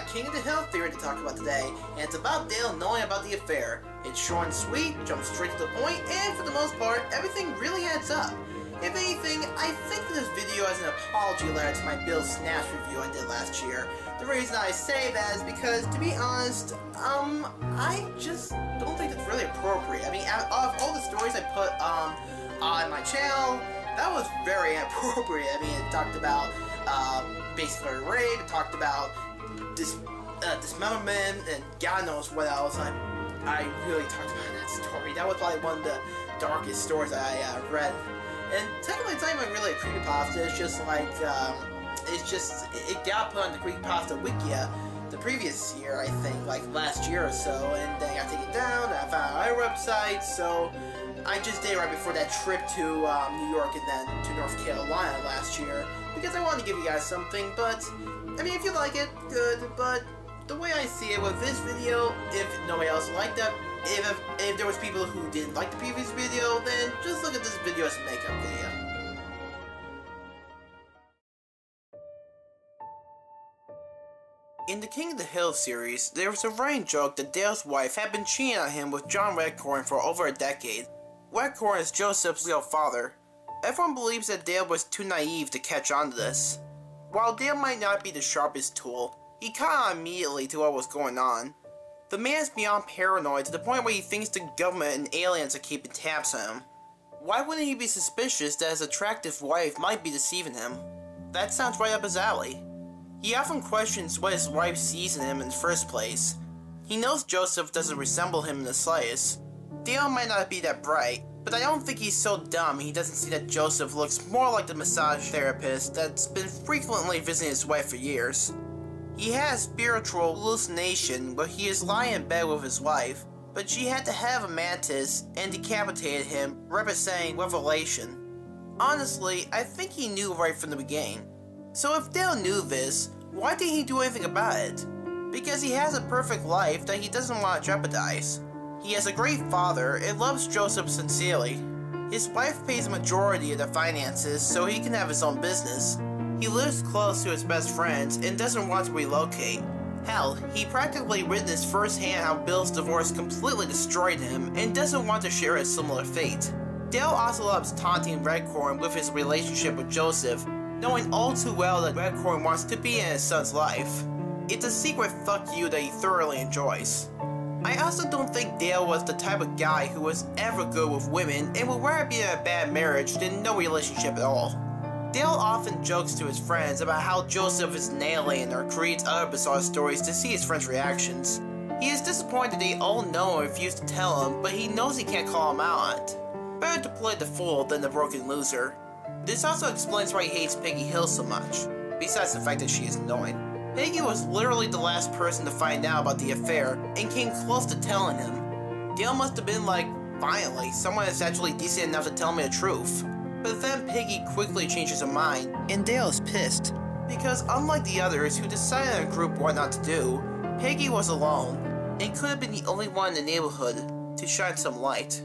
got King of the Hill theory to talk about today, and it's about Dale knowing about the affair. It's short and sweet, jumps straight to the point, and for the most part, everything really adds up. If anything, I think of this video as an apology letter to my Bill Snaps review I did last year. The reason I say that is because, to be honest, I just don't think it's really appropriate. I mean, out of all the stories I put on my channel, that was very inappropriate. I mean, it talked about basically rape, it talked about dismemberment, and God knows what else. I really talked about that story. That was probably one of the darkest stories I read. And technically it's not even really a creepypasta, it's just like, it got put on the Creepypasta Wikia the previous year, I think, like last year or so, and then I got taken down, and I found our website, so I just did it right before that trip to New York and then to North Carolina last year, because I wanted to give you guys something, but, I mean, if you like it, good, but the way I see it with this video, if nobody else liked it, if there was people who didn't like the previous video, then just look at this video as a makeup video. In the King of the Hill series, there was a running joke that Dale's wife had been cheating on him with John Redcorn for over a decade. Redcorn is Joseph's real father. Everyone believes that Dale was too naive to catch on to this. While Dale might not be the sharpest tool, he caught on immediately to what was going on. The man is beyond paranoid to the point where he thinks the government and aliens are keeping tabs on him. Why wouldn't he be suspicious that his attractive wife might be deceiving him? That sounds right up his alley. He often questions what his wife sees in him in the first place. He knows Joseph doesn't resemble him in the slightest. Dale might not be that bright, but I don't think he's so dumb he doesn't see that Joseph looks more like the massage therapist that's been frequently visiting his wife for years. He had a spiritual hallucination where he is lying in bed with his wife, but she had the head of a mantis and decapitated him, representing revelation. Honestly, I think he knew right from the beginning. So if Dale knew this, why didn't he do anything about it? Because he has a perfect life that he doesn't want to jeopardize. He has a great father and loves Joseph sincerely. His wife pays the majority of the finances so he can have his own business. He lives close to his best friends and doesn't want to relocate. Hell, he practically witnessed firsthand how Bill's divorce completely destroyed him and doesn't want to share a similar fate. Dale also loves taunting Redcorn with his relationship with Joseph, knowing all too well that Redcorn wants to be in his son's life. It's a secret fuck you that he thoroughly enjoys. I also don't think Dale was the type of guy who was ever good with women and would rather be in a bad marriage than no relationship at all. Dale often jokes to his friends about how Joseph is an alien or creates other bizarre stories to see his friends' reactions. He is disappointed they all know and refuse to tell him, but he knows he can't call him out on it. Better to play the fool than the broken loser. This also explains why he hates Peggy Hill so much, besides the fact that she is annoying. Peggy was literally the last person to find out about the affair and came close to telling him. Dale must have been like, finally, someone is actually decent enough to tell me the truth. But then Peggy quickly changes her mind, and Dale is pissed. Because unlike the others who decided in a group what not to do, Peggy was alone, and could have been the only one in the neighborhood to shine some light.